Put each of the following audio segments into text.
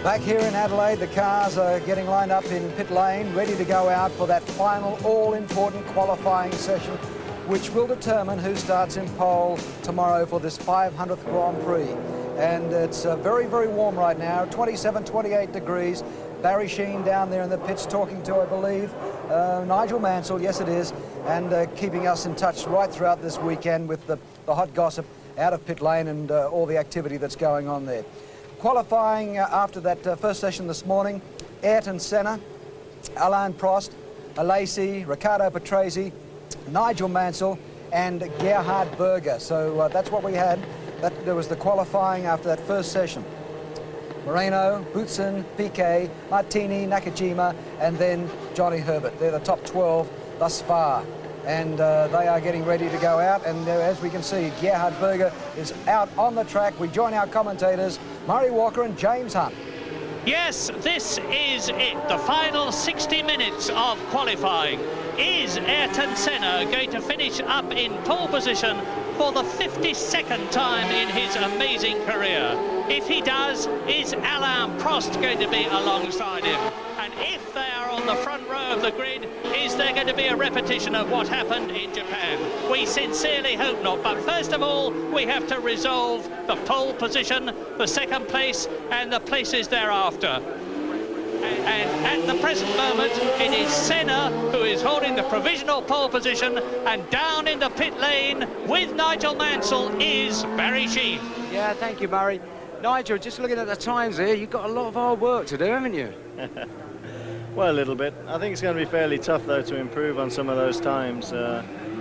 Back here in Adelaide, the cars are getting lined up in pit lane, ready to go out for that final all-important qualifying session, which will determine who starts in pole tomorrow for this 500th Grand Prix. And it's very, very warm right now, 27, 28 degrees. Barry Sheen down there in the pits talking to, I believe, Nigel Mansell, yes it is, and keeping us in touch right throughout this weekend with the hot gossip out of pit lane and all the activity that's going on there. Qualifying after that first session this morning, Ayrton Senna, Alain Prost, Alesi, Riccardo Patrese, Nigel Mansell and Gerhard Berger. So that's what we had. There was the qualifying after that first session. Moreno, Boutsen, Piquet, Martini, Nakajima and then Johnny Herbert. They're the top 12 thus far. And they are getting ready to go out, and as we can see, Gerhard Berger is out on the track. We join our commentators, Murray Walker and James Hunt. Yes, this is it, the final 60 minutes of qualifying. Is Ayrton Senna going to finish up in pole position for the 52nd time in his amazing career? If he does, is Alain Prost going to be alongside him? And if they are on the front row of the grid, is there going to be a repetition of what happened in Japan? We sincerely hope not, but first of all, we have to resolve the pole position, the second place, and the places thereafter. And at the present moment, it is Senna who is holding the provisional pole position, and down in the pit lane with Nigel Mansell is Barry Sheen. Yeah, thank you, Murray. Nigel, just looking at the times here, you've got a lot of hard work to do, haven't you? Well, a little bit. I think it's going to be fairly tough, though, to improve on some of those times.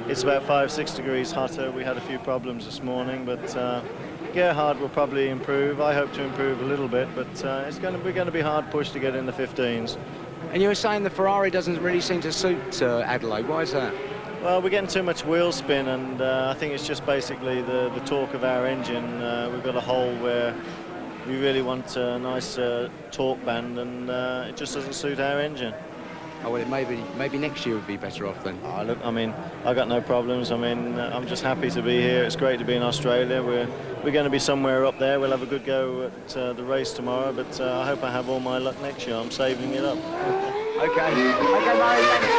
It's about 5-6 degrees hotter. We had a few problems this morning, but Gerhard will probably improve. I hope to improve a little bit, but it's going to be hard push to get in the 15s. And you were saying the Ferrari doesn't really seem to suit Adelaide. Why is that? Well, we're getting too much wheel spin, and I think it's just basically the torque of our engine. We've got a hole where we really want a nice torque band, and it just doesn't suit our engine. Oh, well, maybe next year would be better off then. Oh, look, I mean, I've got no problems. I mean, I'm just happy to be here. It's great to be in Australia. We're going to be somewhere up there. We'll have a good go at the race tomorrow, but I hope I have all my luck next year. I'm saving it up. Okay, Murray, thank you.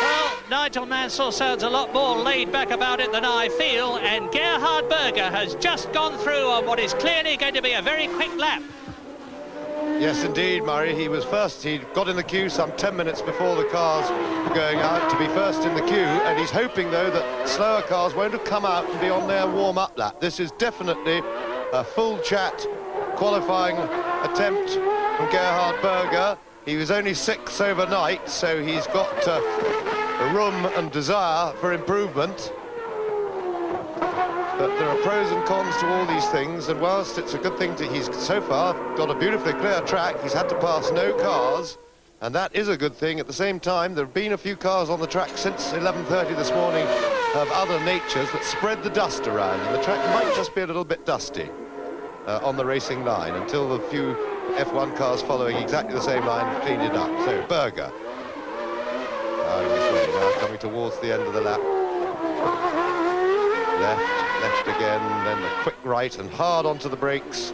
Well, Nigel Mansell sounds a lot more laid back about it than I feel, and Gerhard Berger has just gone through on what is clearly going to be a very quick lap. Yes, indeed, Murray. He was first. He got in the queue some 10 minutes before the cars were going out to be first in the queue, and he's hoping, though, that slower cars won't have come out and be on their warm-up lap. This is definitely a full chat qualifying attempt from Gerhard Berger. He was only 6th overnight, so he's got room and desire for improvement. But there are pros and cons to all these things, and whilst it's a good thing that he's so far got a beautifully clear track, he's had to pass no cars, and that is a good thing. At the same time, there have been a few cars on the track since 11:30 this morning of other natures that spread the dust around, and the track might just be a little bit dusty on the racing line until the few F1 cars following exactly the same line cleaned it up. So, Berger. Now coming towards the end of the lap. Left again, then the quick right and hard onto the brakes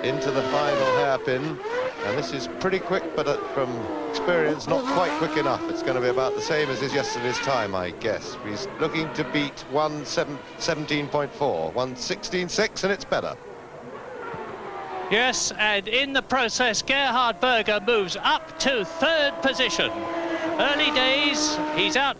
into the final hairpin. And this is pretty quick, but from experience, not quite quick enough. It's going to be about the same as his yesterday's time, I guess. He's looking to beat 1:17.4, 1:16.6, and it's better. Yes, and in the process, Gerhard Berger moves up to 3rd position. Early days, he's out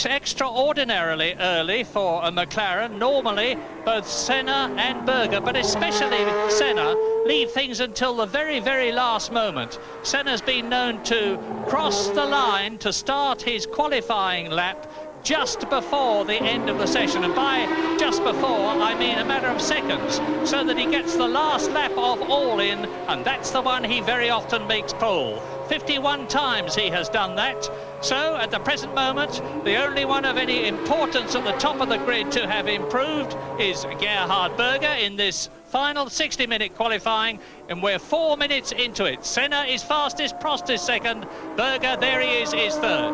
extraordinarily early for a McLaren. Normally, both Senna and Berger, but especially Senna, leave things until the very, very last moment. Senna's been known to cross the line to start his qualifying lap just before the end of the session, and by just before I mean a matter of seconds, so that he gets the last lap of all in, and that's the one he very often makes pole. 51 times he has done that. So at the present moment, the only one of any importance at the top of the grid to have improved is Gerhard Berger in this final 60-minute qualifying, and we're 4 minutes into it. Senna is fastest, Prost is second, Berger, there he is 3rd.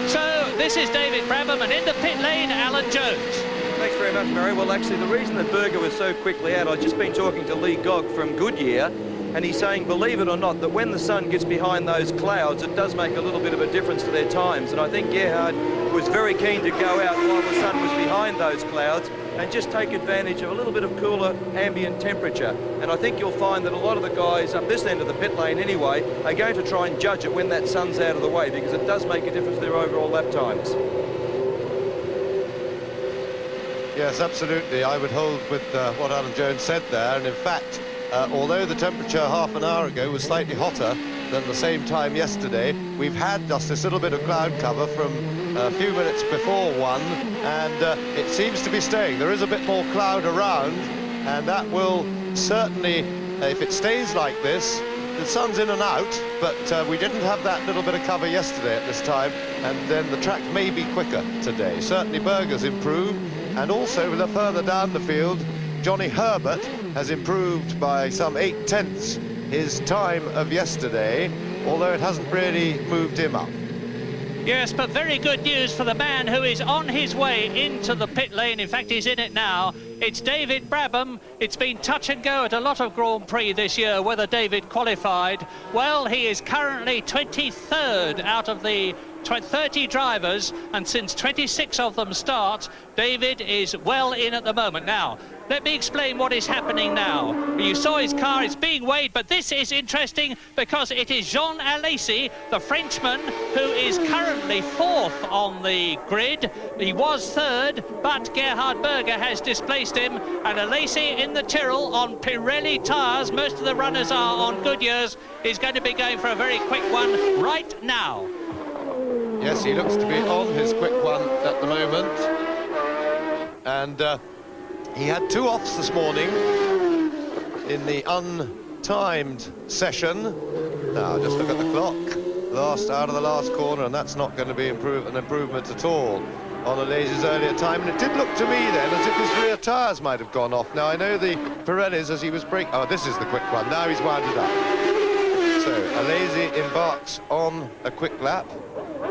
So this is David Brabham, and in the pit lane, Alan Jones. Thanks very much, Murray. Well, actually, the reason that Berger was so quickly out, I've just been talking to Lee Gogg from Goodyear, and he's saying, believe it or not, that when the sun gets behind those clouds, it does make a little bit of a difference to their times. And I think Gerhard was very keen to go out while the sun was behind those clouds and just take advantage of a little bit of cooler ambient temperature. And I think you'll find that a lot of the guys up this end of the pit lane anyway are going to try and judge it when that sun's out of the way, because it does make a difference to their overall lap times. Yes, absolutely. I would hold with what Alan Jones said there. And in fact, although the temperature half an hour ago was slightly hotter than the same time yesterday, we've had just this little bit of cloud cover from a few minutes before 1, and it seems to be staying. There is a bit more cloud around, and that will certainly, if it stays like this, the sun's in and out, but we didn't have that little bit of cover yesterday at this time, and then the track may be quicker today. Certainly Berger's improved, and also further down the field, Johnny Herbert has improved by some 8/10 his time of yesterday, although it hasn't really moved him up. Yes, but very good news for the man who is on his way into the pit lane. In fact, he's in it now. It's David Brabham. It's been touch and go at a lot of Grand Prix this year, whether David qualified. Well, he is currently 23rd out of the 30 drivers, and since 26 of them start, David is well in at the moment. Now, let me explain what is happening now. You saw his car, it's being weighed, but this is interesting because it is Jean Alesi, the Frenchman, who is currently 4th on the grid. He was 3rd, but Gerhard Berger has displaced him, and Alesi in the Tyrrell on Pirelli tyres, most of the runners are on Goodyears, is going to be going for a very quick one right now. Yes, he looks to be on his quick one at the moment, and he had 2 offs this morning in the untimed session. Now, just look at the clock. Last out of the last corner, and that's not going to be an improvement at all on Alesi's earlier time. And it did look to me then as if his rear tyres might have gone off. Now, I know the Pirellis, as he was braking... Oh, this is the quick one. Now he's wound it up. So, Alesi embarks on a quick lap.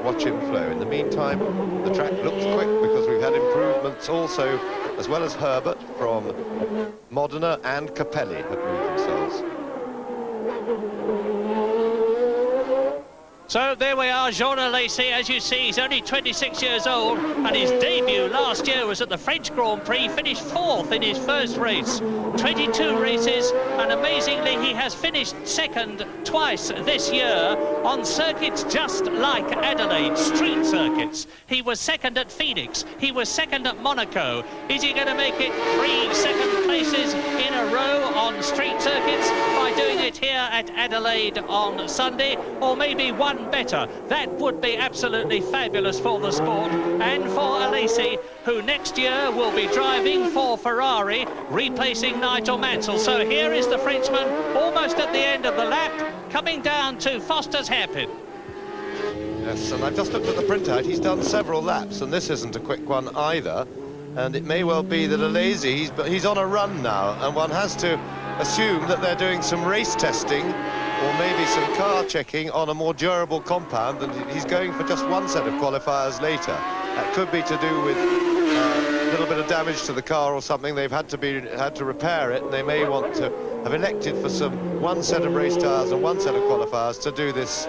Watch him flow. In the meantime, the track looks quick because we've had improvements also, as well as Herbert from Modena and Capelli have moved themselves. So there we are, Jean Alesi. As you see, he's only 26 years old, and his debut last year was at the French Grand Prix, finished 4th in his first race. 22 races, and amazingly he has finished 2nd twice this year on circuits just like Adelaide, street circuits. He was 2nd at Phoenix, he was 2nd at Monaco. Is he going to make it 3 second places in a row on street circuits by doing it here at Adelaide on Sunday, or maybe one better? That would be absolutely fabulous for the sport and for Alesi, who next year will be driving for Ferrari, replacing Nigel Mansell. So here is the Frenchman, almost at the end of the lap, coming down to Foster's hairpin. Yes, and I've just looked at the printout. He's done several laps, and this isn't a quick one either. And it may well be that Alesi, he's on a run now, and one has to assume that they're doing some race testing or maybe some car checking on a more durable compound, and he's going for just one set of qualifiers later. That could be to do with a little bit of damage to the car or something. They've had to repair it, and they may want to have elected for one set of race tyres and one set of qualifiers to do this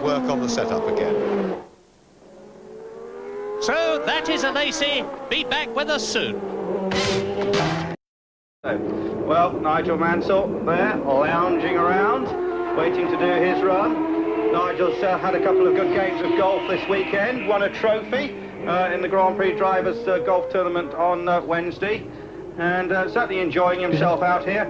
work on the setup again. So that is Alesi. Be back with us soon. Well, Nigel Mansell there, lounging around, waiting to do his run. Nigel's had a couple of good games of golf this weekend, won a trophy in the Grand Prix Drivers' Golf Tournament on Wednesday, and certainly enjoying himself out here.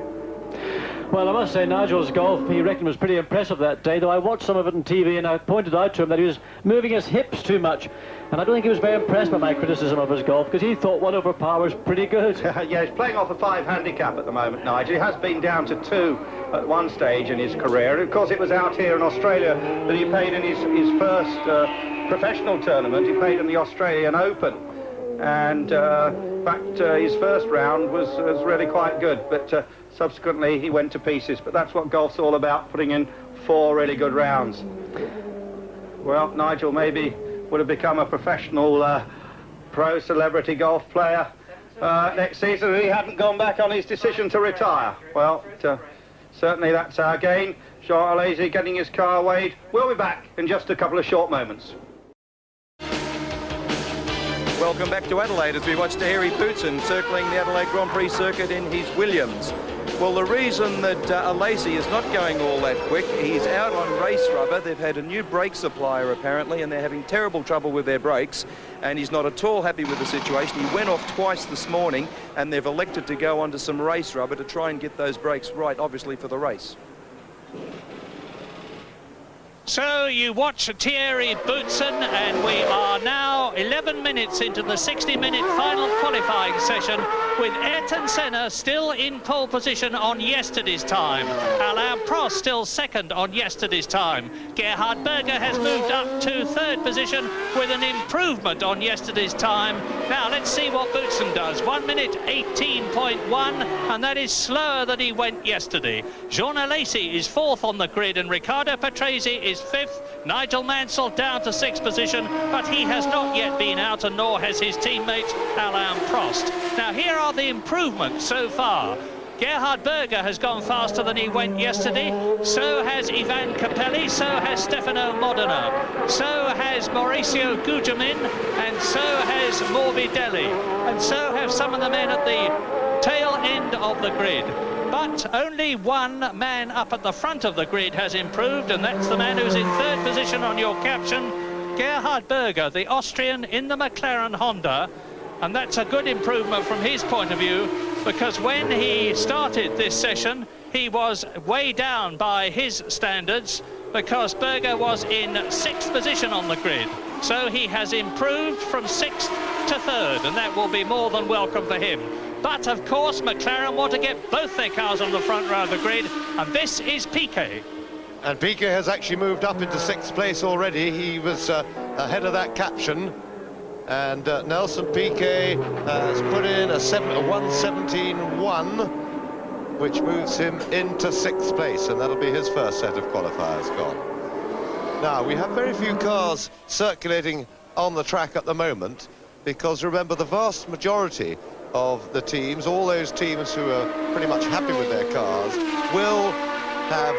Well, I must say, Nigel's golf, he reckoned, was pretty impressive that day, though I watched some of it on TV, and I pointed out to him that he was moving his hips too much. And I don't think he was very impressed by my criticism of his golf, because he thought 1 over par was pretty good. Yeah, he's playing off a 5 handicap at the moment, Nigel. He has been down to 2 at one stage in his career. And of course, it was out here in Australia that he played in his first professional tournament. He played in the Australian Open. And in fact, his first round was really quite good. But subsequently, he went to pieces. But that's what golf's all about, putting in 4 really good rounds. Well, Nigel may be would have become a professional pro celebrity golf player next season, and he hadn't gone back on his decision to retire. Well, certainly that's our gain. Jean Alesi getting his car weighed. We'll be back in just a couple of short moments. Welcome back to Adelaide as we watch Harry Bootson circling the Adelaide Grand Prix circuit in his Williams. Well, the reason that Alesi is not going all that quick, he's out on race rubber. They've had a new brake supplier apparently, and they're having terrible trouble with their brakes, and he's not at all happy with the situation. He went off twice this morning, and they've elected to go onto some race rubber to try and get those brakes right, obviously, for the race. So you watch Thierry Bootson, and we are now 11 minutes into the 60-minute final qualifying session, with Ayrton Senna still in pole position on yesterday's time. Alain Prost still second on yesterday's time. Gerhard Berger has moved up to third position with an improvement on yesterday's time. Now let's see what Bootson does. 1 minute 18.1, and that is slower than he went yesterday. Jean Alesi is fourth on the grid, and Riccardo Patrese is fifth. Nigel Mansell down to sixth position, but he has not yet been out, and nor has his teammate Alain Prost. Now here are the improvements so far. Gerhard Berger has gone faster than he went yesterday. So has Ivan Capelli, so has Stefano Modena, so has Mauricio Gugelmin, and so has Morbidelli, and so have some of the men at the tail end of the grid. But only one man up at the front of the grid has improved, and that's the man who's in third position on your caption, Gerhard Berger, the Austrian in the McLaren Honda. And that's a good improvement from his point of view, because when he started this session, he was way down by his standards, because Berger was in sixth position on the grid. So he has improved from sixth to third, and that will be more than welcome for him. But of course, McLaren want to get both their cars on the front row of the grid, and this is Piquet. And Piquet has actually moved up into sixth place already. He was ahead of that caption. And Nelson Piquet has put in a 1:17.1, which moves him into sixth place, and that'll be his first set of qualifiers gone. Now, we have very few cars circulating on the track at the moment, because remember, the vast majority of the teams, all those teams who are pretty much happy with their cars, will have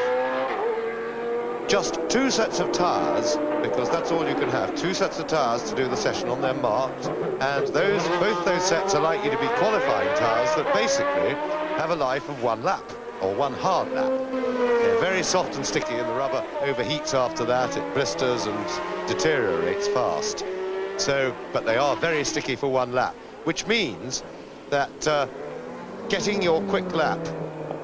just two sets of tyres, because that's all you can have, two sets of tyres to do the session on their marked, and both those sets are likely to be qualifying tyres that basically have a life of one lap, or one hard lap. They're very soft and sticky, and the rubber overheats after that, it blisters and deteriorates fast. So, but they are very sticky for one lap, which means that getting your quick lap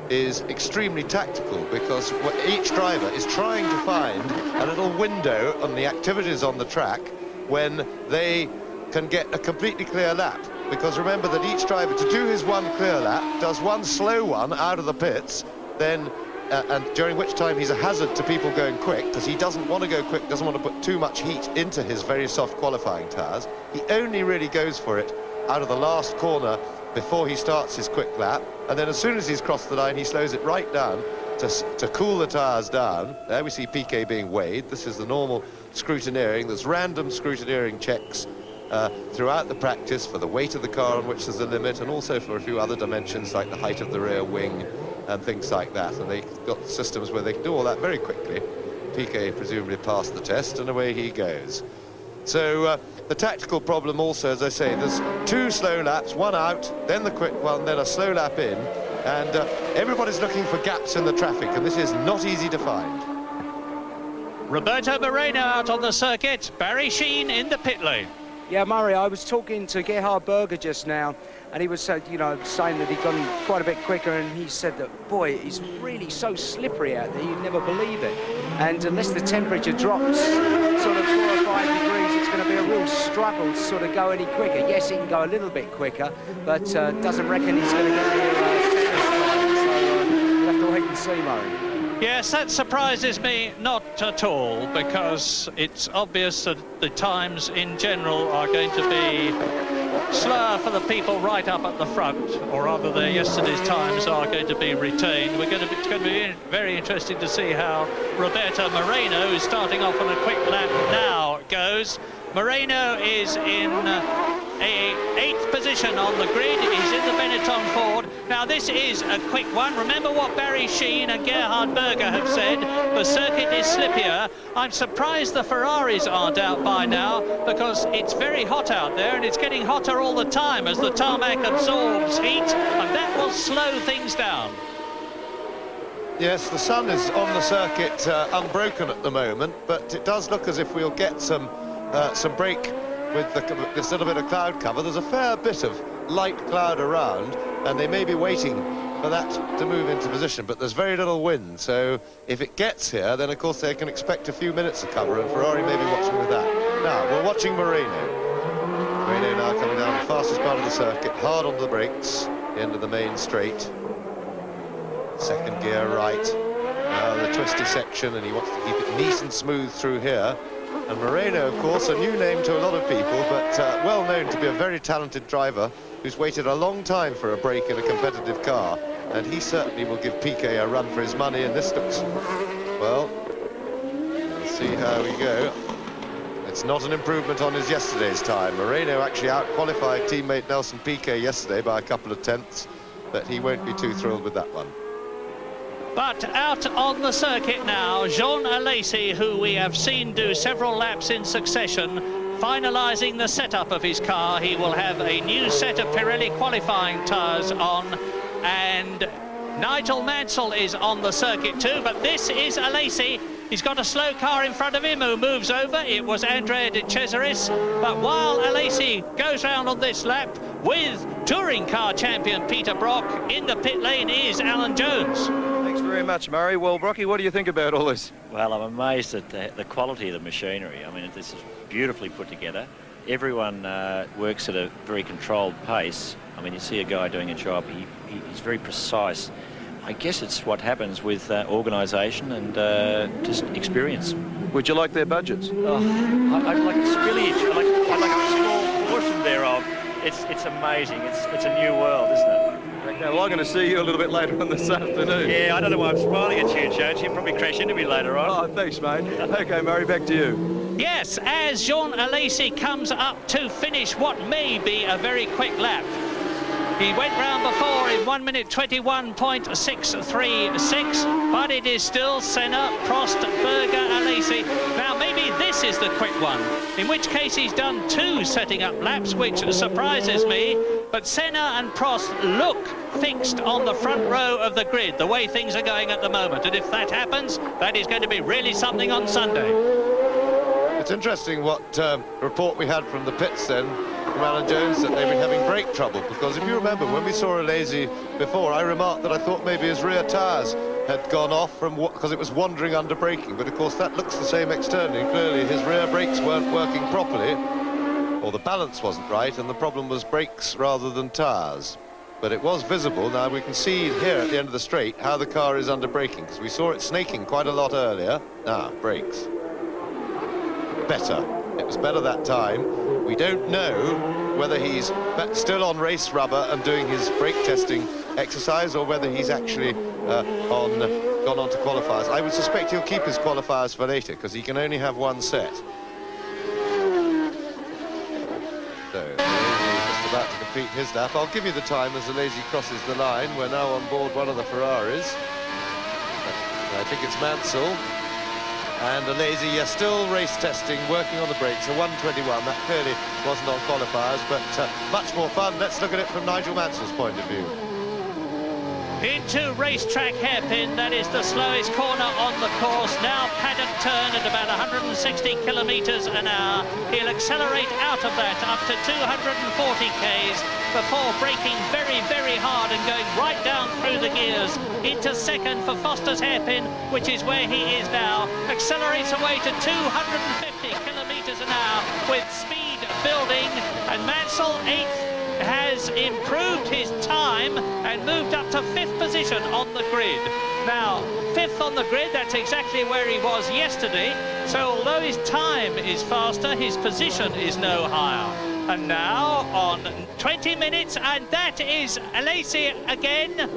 is extremely tactical, because each driver is trying to find a little window on the activities on the track when they can get a completely clear lap. Because remember that each driver, to do his one clear lap, does one slow one out of the pits, then and during which time he's a hazard to people going quick, because he doesn't want to go quick, doesn't want to put too much heat into his very soft qualifying tyres. He only really goes for it out of the last corner before he starts his quick lap, and then as soon as he's crossed the line, he slows it right down to cool the tyres down. There we see Piquet being weighed. This is the normal scrutineering. There's random scrutineering checks throughout the practice for the weight of the car on which there's a limit, and also for a few other dimensions like the height of the rear wing and things like that. And they've got systems where they can do all that very quickly. Piquet presumably passed the test, and away he goes. So the tactical problem also, as I say, there's two slow laps, one out, then the quick one, then a slow lap in, and everybody's looking for gaps in the traffic, and this is not easy to find. Roberto Moreno out on the circuit, Barry Sheene in the pit lane. Yeah, Murray, I was talking to Gerhard Berger just now, and he was, you know, saying that he'd gone quite a bit quicker, and he said that, boy, it's really so slippery out there, you'd never believe it. And unless the temperature drops sort of 4 or 5 degrees, it's going to be a real struggle to sort of go any quicker. Yes, he can go a little bit quicker, but doesn't reckon he's going to get here so we'll have to wait and see, Murray. Yes, that surprises me not at all, because it's obvious that the times in general are going to be slower for the people right up at the front, or rather their yesterday's times are going to be retained. It's going to be very interesting to see how Roberto Moreno, who's starting off on a quick lap now, goes. Moreno is in a 8th position on the grid. He's in the Benetton Ford. Now this is a quick one. Remember what Barry Sheen and Gerhard Berger have said. The circuit is slippier. I'm surprised the Ferraris aren't out by now, because it's very hot out there, and it's getting hotter all the time as the tarmac absorbs heat, and that will slow things down. Yes, the sun is on the circuit unbroken at the moment, but it does look as if we'll get some break with this little bit of cloud cover. There's a fair bit of light cloud around, and they may be waiting for that to move into position, but there's very little wind, so if it gets here, then of course they can expect a few minutes of cover, and Ferrari may be watching with that. Now, we're watching Moreno. Moreno now coming down the fastest part of the circuit, hard on the brakes, the end of the main straight. Second gear right. Now the twisty section, and he wants to keep it nice and smooth through here. And Moreno, of course, a new name to a lot of people, but well known to be a very talented driver who's waited a long time for a break in a competitive car, and he certainly will give Piquet a run for his money, and this looks, well, let's see how we go. It's not an improvement on his yesterday's time. Moreno actually out-qualified teammate Nelson Piquet yesterday by a couple of tenths, but he won't be too thrilled with that one. But out on the circuit now, Jean Alesi, who we have seen do several laps in succession, finalising the setup of his car. He will have a new set of Pirelli qualifying tyres on, and Nigel Mansell is on the circuit too, but this is Alesi. He's got a slow car in front of him who moves over. It was Andrea De Cesaris, but while Alesi goes round on this lap with touring car champion Peter Brock, in the pit lane is Alan Jones. Thanks very much, Murray. Well, Brocky, what do you think about all this? Well, I'm amazed at the quality of the machinery. I mean, this is beautifully put together. Everyone works at a very controlled pace. I mean, you see a guy doing a job, he's very precise. I guess it's what happens with organisation and just experience. Would you like their budgets? Oh, I'd like a spillage. I'd like a small portion thereof. It's amazing. It's a new world, isn't it? Now, well, I'm going to see you a little bit later on this afternoon. Yeah, I don't know why I'm smiling at you, Jones. You'll probably crash into me later on. Oh, thanks, mate. OK, Murray, back to you. Yes, as Jean Alesi comes up to finish what may be a very quick lap. He went round before in 1 minute 21.636, but it is still Senna, Prost, Berger, Alesi. Now maybe this is the quick one, in which case he's done 2 setting up laps, which surprises me. But Senna and Prost look fixed on the front row of the grid, the way things are going at the moment. And if that happens, that is going to be really something on Sunday. It's interesting what report we had from the pits then, from Alan Jones, that they've been having brake trouble, because if you remember when we saw Alesi before, I remarked that I thought maybe his rear tyres had gone off from because it was wandering under braking, but of course that looks the same externally. Clearly his rear brakes weren't working properly, or the balance wasn't right, and the problem was brakes rather than tyres. But it was visible. Now we can see here at the end of the straight how the car is under braking, because we saw it snaking quite a lot earlier. Now brakes better. It was better that time. We don't know whether he's still on race rubber and doing his brake testing exercise, or whether he's actually gone on to qualifiers. I would suspect he'll keep his qualifiers for later, because he can only have one set. So he's just about to complete his lap. I'll give you the time as Alesi crosses the line. We're now on board one of the Ferraris. I think it's Mansell. And Alesi, yes, still race testing, working on the brakes, a 121. That clearly wasn't on qualifiers, but much more fun. Let's look at it from Nigel Mansell's point of view. Into racetrack hairpin, that is the slowest corner on the course. Now paddock turn at about 160 kilometres an hour. He'll accelerate out of that up to 240 k's before braking very, very hard and going right down through the gears into second for Foster's hairpin, which is where he is now. Accelerates away to 250 kilometres an hour with speed building, and Mansell 8th has improved his time and moved up to 5th position on the grid. Now, 5th on the grid, that's exactly where he was yesterday. So although his time is faster, his position is no higher. And now on 20 minutes, and that is Lacey again.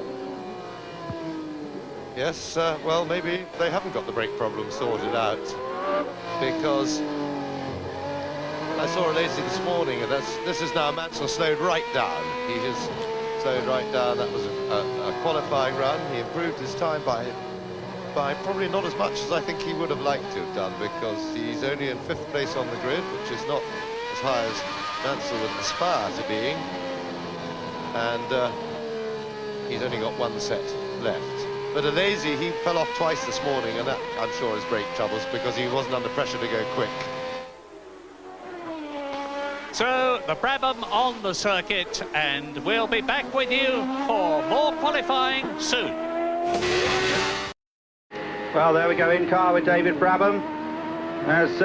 Yes, well, maybe they haven't got the brake problem sorted out, because I saw Lacey this morning, and this is now Mansell slowed right down. He has slowed right down. That was a qualifying run. He improved his time by probably not as much as I think he would have liked to have done, because he's only in 5th place on the grid, which is not as high as Mansell would aspire to being, and he's only got 1 set left. But Alesi, he fell off twice this morning, and that, I'm sure, is brake troubles, because he wasn't under pressure to go quick. So the Brabham on the circuit, and we'll be back with you for more qualifying soon. Well, there we go, in car with David Brabham, as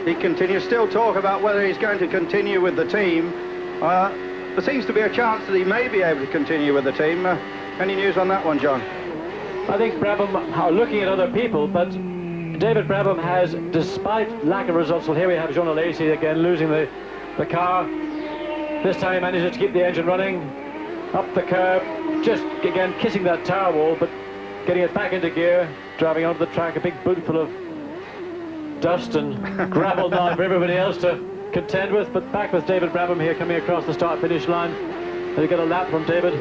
he continues still talk about whether he's going to continue with the team. There seems to be a chance that he may be able to continue with the team. Any news on that one, John? I think Brabham are looking at other people, but David Brabham has, despite lack of results, well, here we have Jean Alesi again losing the car. This time he manages to keep the engine running, up the curb, just again kissing that tower wall, but getting it back into gear, driving onto the track, a big boot full of dust and gravel now for everybody else to contend with. But back with David Brabham here, coming across the start-finish line. They get a lap from David.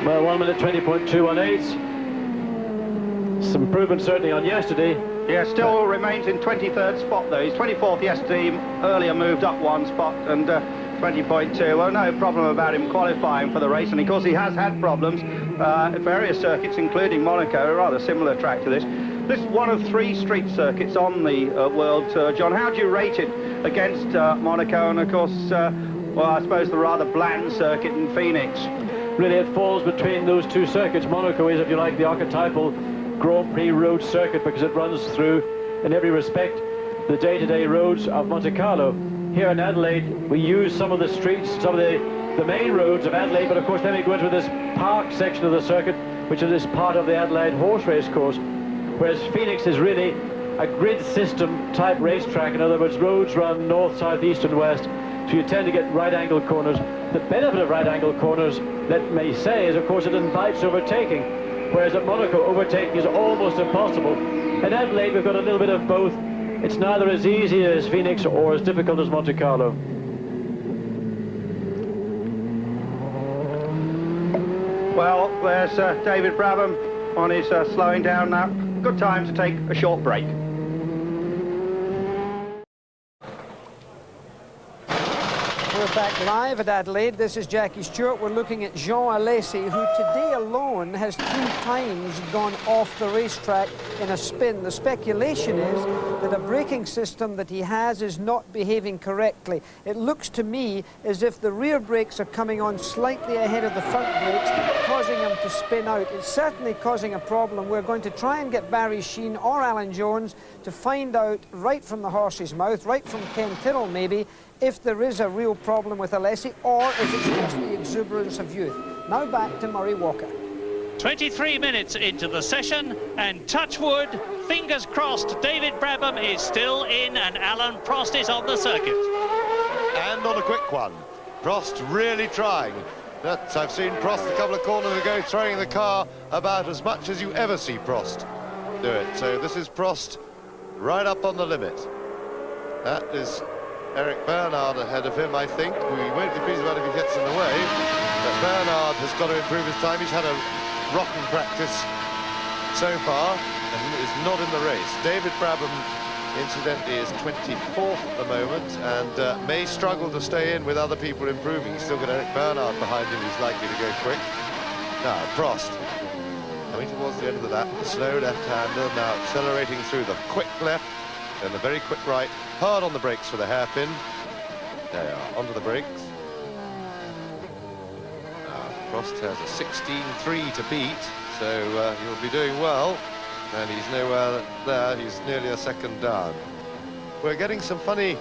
Well, 1 minute 20.218. Some improvement certainly on yesterday. Yeah, still remains in 23rd spot though. He's 24th yesterday, earlier moved up 1 spot, and 20.2. Well, no problem about him qualifying for the race, and of course he has had problems at various circuits, including Monaco, a rather similar track to this. This is one of 3 street circuits on the World Tour. John, how do you rate it against Monaco and, of course, well, I suppose the rather bland circuit in Phoenix? Really, it falls between those 2 circuits. Monaco is, if you like, the archetypal Grand Prix road circuit, because it runs through, in every respect, the day-to-day roads of Monte Carlo. Here in Adelaide, we use some of the streets, some of the main roads of Adelaide, but of course then we go into this park section of the circuit, which is this part of the Adelaide horse race course, whereas Phoenix is really a grid system type racetrack. In other words, roads run north, south, east and west, so you tend to get right-angle corners. The benefit of right-angle corners, let me say, is of course it invites overtaking, whereas at Monaco overtaking is almost impossible. In Adelaide we've got a little bit of both. It's neither as easy as Phoenix or as difficult as Monte Carlo. Well, there's David Brabham on his slowing down now. Good time to take a short break. We're back live at Adelaide. This is Jackie Stewart. We're looking at Jean Alesi, who today alone has 3 times gone off the racetrack in a spin. The speculation is that a braking system that he has is not behaving correctly. It looks to me as if the rear brakes are coming on slightly ahead of the front brakes, causing him to spin out. It's certainly causing a problem. We're going to try and get Barry Sheen or Alan Jones to find out right from the horse's mouth, right from Ken Tyrrell maybe, if there is a real problem with Alesi, or if it's just the exuberance of youth. Now back to Murray Walker. 23 minutes into the session, and touch wood, fingers crossed, David Brabham is still in and Alan Prost is on the circuit. And on a quick one. Prost really trying. But I've seen Prost a couple of corners ago throwing the car about as much as you ever see Prost do it. So this is Prost right up on the limit. That is Eric Bernard ahead of him, I think. We won't be pleased about if he gets in the way, but Bernard has got to improve his time. He's had a rotten practice so far and is not in the race. David Brabham, incidentally, is 24th at the moment and may struggle to stay in with other people improving. He's still got Eric Bernard behind him who's likely to go quick. Now, Prost coming towards the end of the lap, the slow left-hander, now accelerating through the quick left and the very quick right, hard on the brakes for the hairpin. There you are, onto the brakes. Prost has a 16.3 to beat, so he'll be doing well, and he's nowhere there. He's nearly a second down. We're getting some funny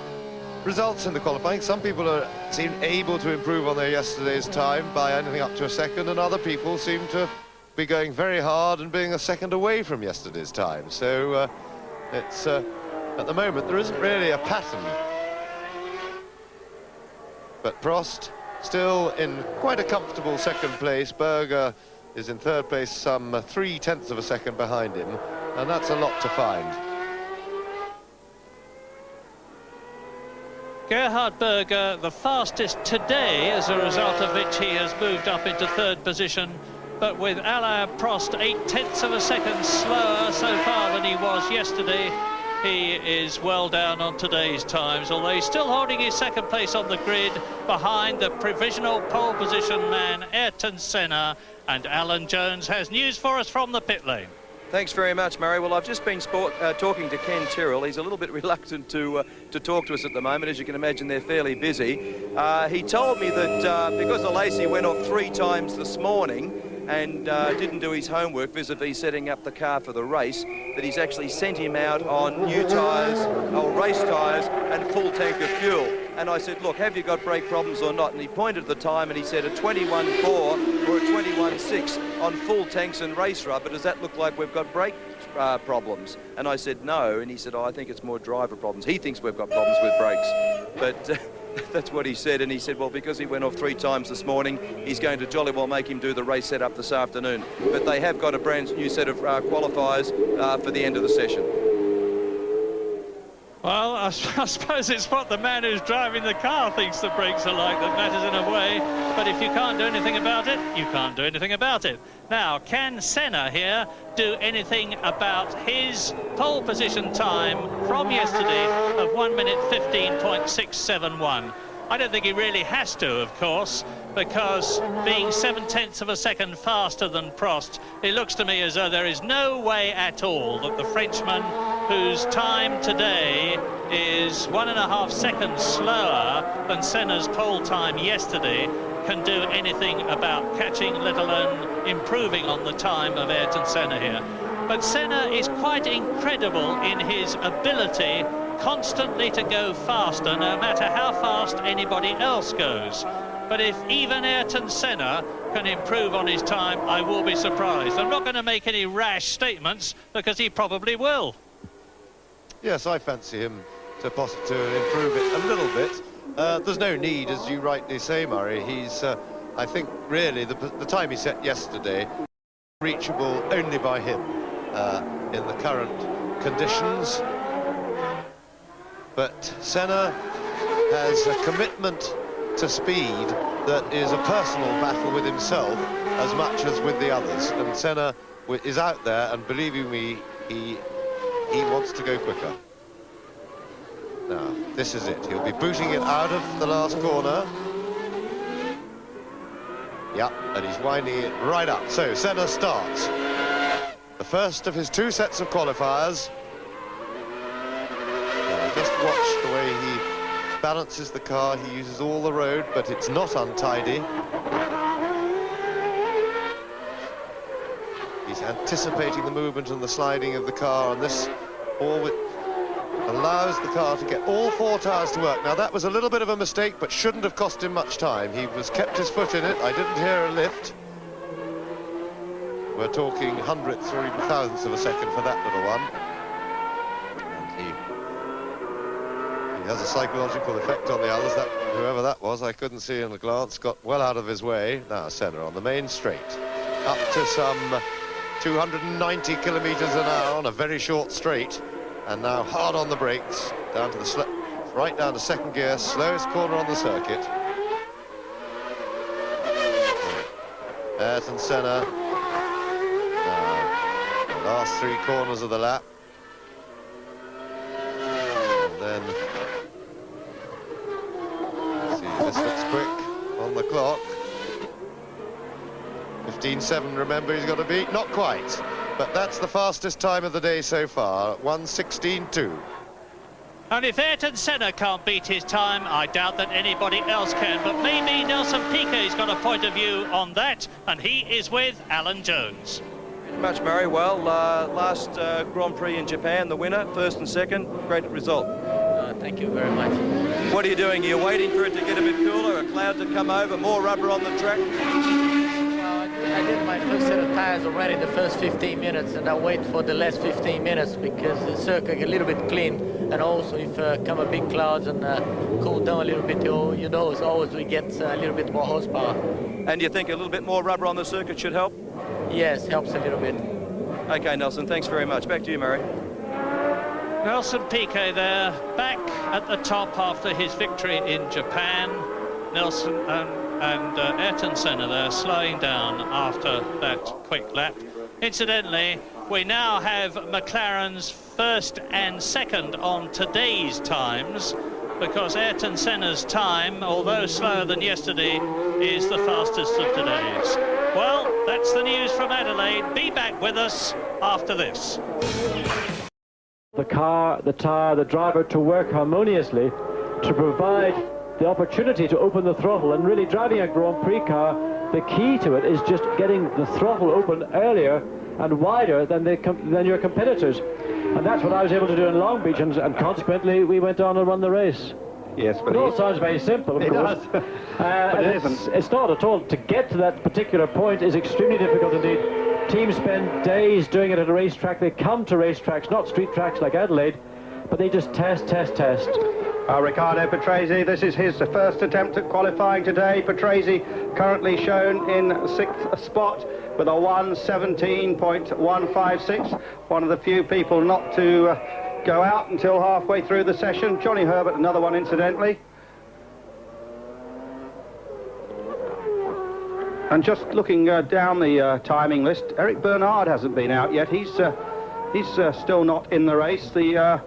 results in the qualifying. Some people seem able to improve on their yesterday's time by anything up to a second, and other people seem to be going very hard and being a second away from yesterday's time. So it's at the moment there isn't really a pattern But Prost still in quite a comfortable second place. Berger is in third place, some 0.3 of a second behind him, and that's a lot to find. Gerhard Berger, the fastest today, as a result of which he has moved up into third position, but with Alain Prost 0.8 of a second slower so far than he was yesterday. He is well down on today's times, although he's still holding his second place on the grid behind the provisional pole position man Ayrton Senna. And Alan Jones has news for us from the pit lane. Thanks very much, Murray. Well, I've just been talking to Ken Tyrrell. He's a little bit reluctant to talk to us at the moment. As you can imagine, they're fairly busy. He told me that because Alesi went off 3 times this morning and didn't do his homework vis-a-vis setting up the car for the race, that he's actually sent him out on new tyres, or race tyres, and full tank of fuel. And I said, look, have you got brake problems or not? And he pointed at the time and he said a 21.4 or a 21.6 on full tanks and race rubber. Does that look like we've got brake problems? And I said, no. And he said, oh, I think it's more driver problems. He thinks we've got problems with brakes. But that's what he said. And he said, well, because he went off 3 times this morning, he's going to jolly well make him do the race setup this afternoon. But they have got a brand new set of qualifiers for the end of the session. Well, I suppose it's what the man who's driving the car thinks the brakes are like that matters in a way. But if you can't do anything about it, you can't do anything about it. Now, can Senna here do anything about his pole position time from yesterday of 1 minute 15.671? I don't think he really has to, of course, because being 0.7 of a second faster than Prost, it looks to me as though there is no way at all that the Frenchman, whose time today is 1.5 seconds slower than Senna's pole time yesterday, can do anything about catching, let alone improving on the time of Ayrton Senna here. But Senna is quite incredible in his ability constantly to go faster, no matter how fast anybody else goes. But if even Ayrton Senna can improve on his time, I will be surprised. I'm not going to make any rash statements, because he probably will. Yes, I fancy him to improve it a little bit. There's no need, as you rightly say, Murray. He's, I think, really, the time he set yesterday, reachable only by him in the current conditions. But Senna has a commitment to speed that is a personal battle with himself as much as with the others. And Senna is out there, and believing me, he wants to go quicker. Now, this is it. He'll be booting it out of the last corner. Yep, and he's winding it right up. So Senna starts the first of his 2 sets of qualifiers. Just watch the way he balances the car. He uses all the road, but it's not untidy. He's anticipating the movement and the sliding of the car, and this allows the car to get all 4 tyres to work. Now, that was a little bit of a mistake, but shouldn't have cost him much time. He kept his foot in it. I didn't hear a lift. We're talking hundredths or even thousandths of a second for that little one. Has a psychological effect on the others. That whoever that was, I couldn't see in a glance, got well out of his way. Now Senna on the main straight, up to some 290 kilometers an hour on a very short straight, and now hard on the brakes, down to the right down to second gear, slowest corner on the circuit. Ayrton Senna, the last 3 corners of the lap, and then. This looks quick on the clock. 15.7, remember, he's got to beat. Not quite, but that's the fastest time of the day so far, 1:16.2. And if Ayrton Senna can't beat his time, I doubt that anybody else can. But maybe Nelson Piquet's got a point of view on that, and he is with Alan Jones. Much, Murray. Well, last Grand Prix in Japan, the winner, first and second, great result. Thank you very much. What are you doing? You're waiting for it to get a bit cooler, a cloud to come over, more rubber on the track? Well, I did my first set of tyres already in the first 15 minutes, and I wait for the last 15 minutes because the circuit get a little bit clean, and also if come a big clouds and cool down a little bit, you know, as always we get a little bit more horsepower. And you think a little bit more rubber on the circuit should help? Yes, helps a little bit. Okay, Nelson, thanks very much. Back to you, Murray. Nelson Piquet there, back at the top after his victory in Japan. Nelson and Ayrton Senna there slowing down after that quick lap. Incidentally, we now have McLaren's first and second on today's times, because Ayrton Senna's time, although slower than yesterday, is the fastest of today's. Well, that's the news from Adelaide. Be back with us after this. The car, the tyre, the driver to work harmoniously to provide the opportunity to open the throttle. And really driving a Grand Prix car, the key to it is just getting the throttle open earlier and wider than your competitors. And that's what I was able to do in Long Beach, and consequently we went on and won the race. Yes, but it all sounds very simple, of course. But it isn't. It's not at all. To get to that particular point is extremely difficult indeed. Teams spend days doing it at a racetrack. They come to racetracks, not street tracks like Adelaide, but they just test. Riccardo Patrese, this is his first attempt at qualifying today. Patrese currently shown in 6th spot with a 1:17.156. One of the few people not to go out until halfway through the session. Johnny Herbert, another one incidentally. And just looking down the timing list, Eric Bernard hasn't been out yet. He's still not in the race. The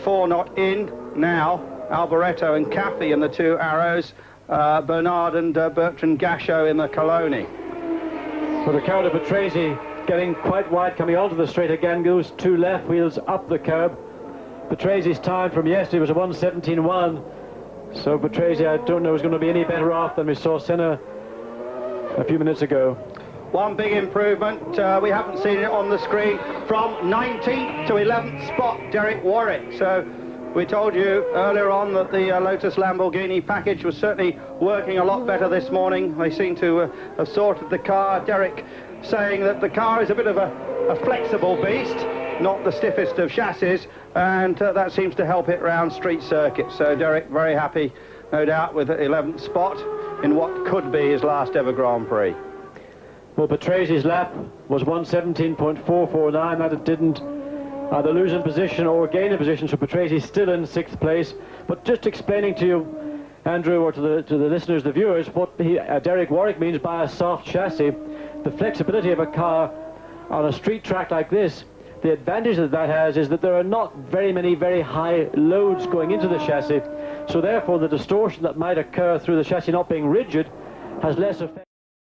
four not in now, Alboreto and Caffey in the two Arrows, Bernard and Bertrand Gachot in the Coloni. Well, Riccardo Patrese getting quite wide coming onto the straight again, goes two left wheels up the curb. Patrase's time from yesterday was a 1:17.1, so Patrese, I don't know, is going to be any better off than we saw Senna a few minutes ago. One big improvement, we haven't seen it on the screen, from 19th to 11th spot, Derek Warwick. So we told you earlier on that the Lotus Lamborghini package was certainly working a lot better this morning. They seem to have sorted the car. Derek saying that the car is a bit of a flexible beast, not the stiffest of chassis, and that seems to help it round street circuits. So Derek very happy, no doubt, with the 11th spot in what could be his last ever Grand Prix. Well, Patrase's lap was 1:17.449, that it didn't either lose in position or gain in position, so Patrese still in 6th place. But just explaining to you, Andrew, or to the listeners, the viewers, what Derek Warwick means by a soft chassis. The flexibility of a car on a street track like this, the advantage that has is that there are not very many very high loads going into the chassis, so therefore the distortion that might occur through the chassis not being rigid has less effect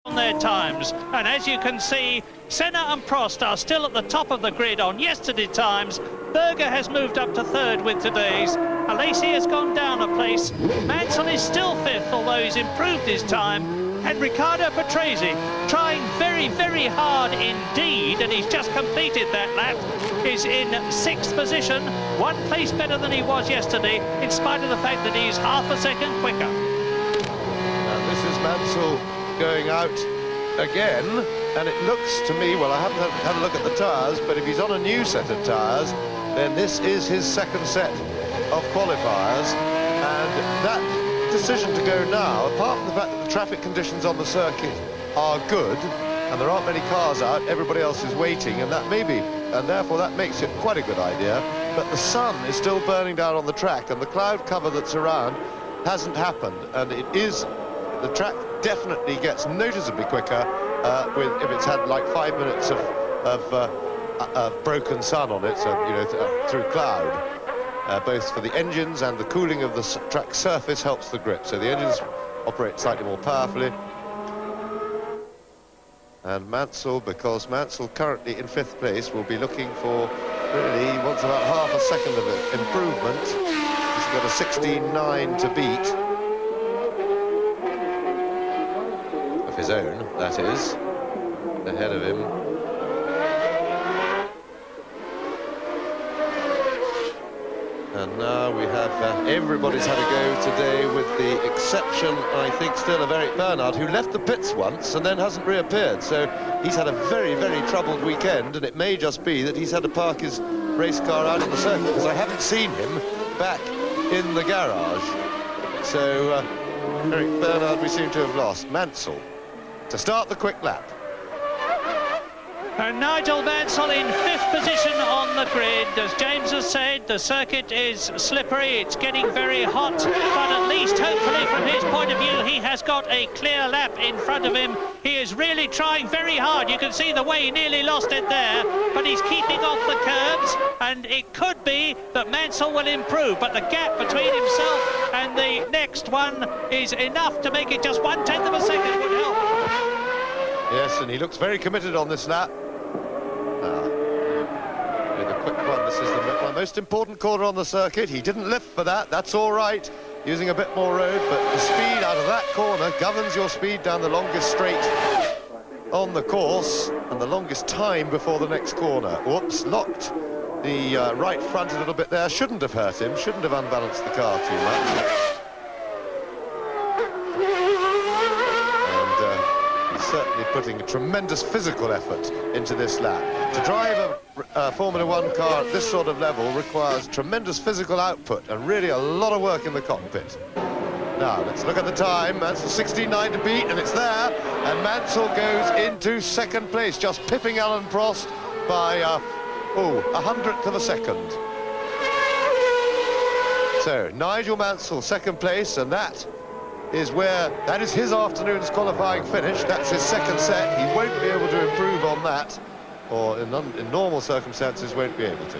on their times. And as you can see, Senna and Prost are still at the top of the grid on yesterday's times. Berger has moved up to 3rd with today's. Alesi has gone down a place. Mansell is still 5th, although he's improved his time. And Riccardo Patrese, trying very, very hard indeed, and he's just completed that lap, is in 6th position, 1 place better than he was yesterday, in spite of the fact that he's half a second quicker. Now this is Mansell going out again, and it looks to me, well, I haven't had a look at the tyres, but if he's on a new set of tyres, then this is his 2nd set of qualifiers, and that decision to go now, apart from the fact that the traffic conditions on the circuit are good and there aren't many cars out, everybody else is waiting, and that may be, and therefore that makes it quite a good idea, but the sun is still burning down on the track and the cloud cover that's around hasn't happened, and it is, the track definitely gets noticeably quicker if it's had like 5 minutes of broken sun on it, so you know, through cloud. Both for the engines and the cooling of the track surface helps the grip, so the engines operate slightly more powerfully. And Mansell, because Mansell currently in 5th place, will be looking for, really, he wants about half a second of improvement. He's got a 16.9 to beat. Of his own, that is, ahead of him. And now we have, everybody's had a go today with the exception, I think, still of Eric Bernard, who left the pits once and then hasn't reappeared. So he's had a very, very troubled weekend, and it may just be that he's had to park his race car out on the circuit, because I haven't seen him back in the garage. So Eric Bernard we seem to have lost. Mansell to start the quick lap. And Nigel Mansell in 5th position on the grid. As James has said, the circuit is slippery, it's getting very hot, but at least hopefully from his point of view he has got a clear lap in front of him. He is really trying very hard. You can see the way he nearly lost it there, but he's keeping off the curbs, and it could be that Mansell will improve, but the gap between himself and the next one is enough to make it just 1/10 of a second would help. Yes, and he looks very committed on this lap. With a quick one, this is the most important corner on the circuit. He didn't lift for that, that's all right, using a bit more road, but the speed out of that corner governs your speed down the longest straight on the course, and the longest time before the next corner. Whoops, locked the right front a little bit there. Shouldn't have hurt him, shouldn't have unbalanced the car too much. Certainly putting a tremendous physical effort into this lap. To drive a Formula 1 car at this sort of level requires tremendous physical output and really a lot of work in the cockpit. Now, let's look at the time. Mansell 16.9 to beat, and it's there. And Mansell goes into 2nd place, just pipping Alan Prost by, a 100th of a second. So, Nigel Mansell, 2nd place, and that is his afternoon's qualifying finish. That's his 2nd set. He won't be able to improve on that, or in normal circumstances won't be able to.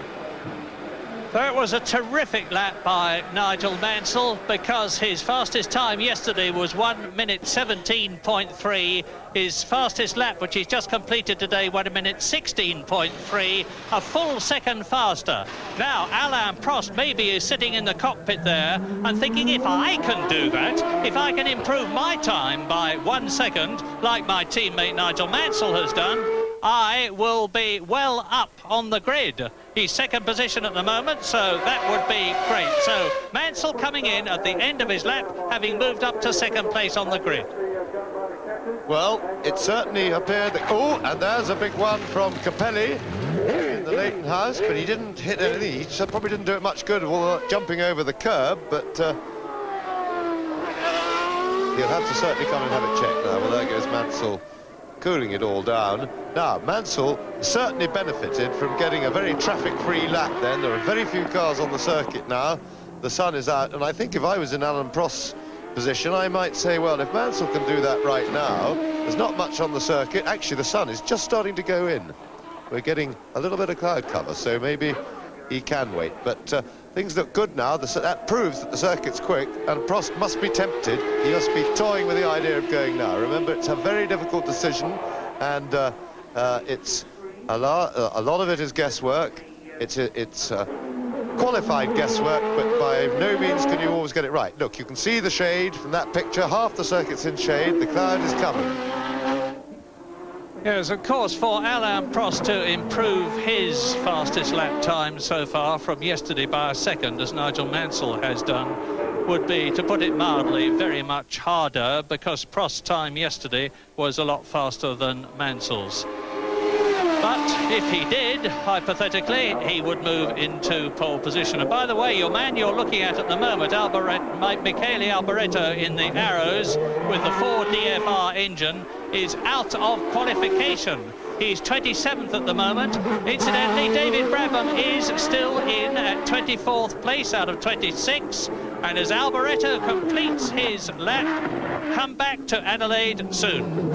That was a terrific lap by Nigel Mansell, because his fastest time yesterday was 1 minute 17.3. His fastest lap, which he's just completed today, 1 minute 16.3, a full second faster. Now, Alain Prost maybe is sitting in the cockpit there and thinking, if I can do that, if I can improve my time by 1 second, like my teammate Nigel Mansell has done, I will be well up on the grid. He's 2nd position at the moment, so that would be great. So Mansell coming in at the end of his lap, having moved up to 2nd place on the grid. Well, it certainly appeared that... Oh, and there's a big one from Capelli in the Leighton house, but he didn't hit anything. He probably didn't do it much good jumping over the curb, but he'll have to certainly come and have it checked now. Well, there goes Mansell, cooling it all down. Now, Mansell certainly benefited from getting a very traffic-free lap then. There are very few cars on the circuit now. The sun is out, and I think if I was in Alan Prost's position, I might say, well, if Mansell can do that right now, there's not much on the circuit. Actually, the sun is just starting to go in. We're getting a little bit of cloud cover, so maybe he can wait. But things look good now. That proves that the circuit's quick, and Prost must be tempted. He must be toying with the idea of going now. Remember, it's a very difficult decision, and it's a lot of it is guesswork. It's qualified guesswork, but by no means can you always get it right. Look, you can see the shade from that picture. Half the circuit's in shade. The cloud is coming. Yes, of course, for Alain Prost to improve his fastest lap time so far from yesterday by a second, as Nigel Mansell has done, would be, to put it mildly, very much harder, because Prost's time yesterday was a lot faster than Mansell's. But if he did, hypothetically, he would move into pole position. And by the way, your man you're looking at the moment, Michele Alboreto in the Arrows with the Ford DFR engine, is out of qualification. He's 27th at the moment. Incidentally, David Brabham is still in at 24th place out of 26. And as Alboreto completes his lap, come back to Adelaide soon.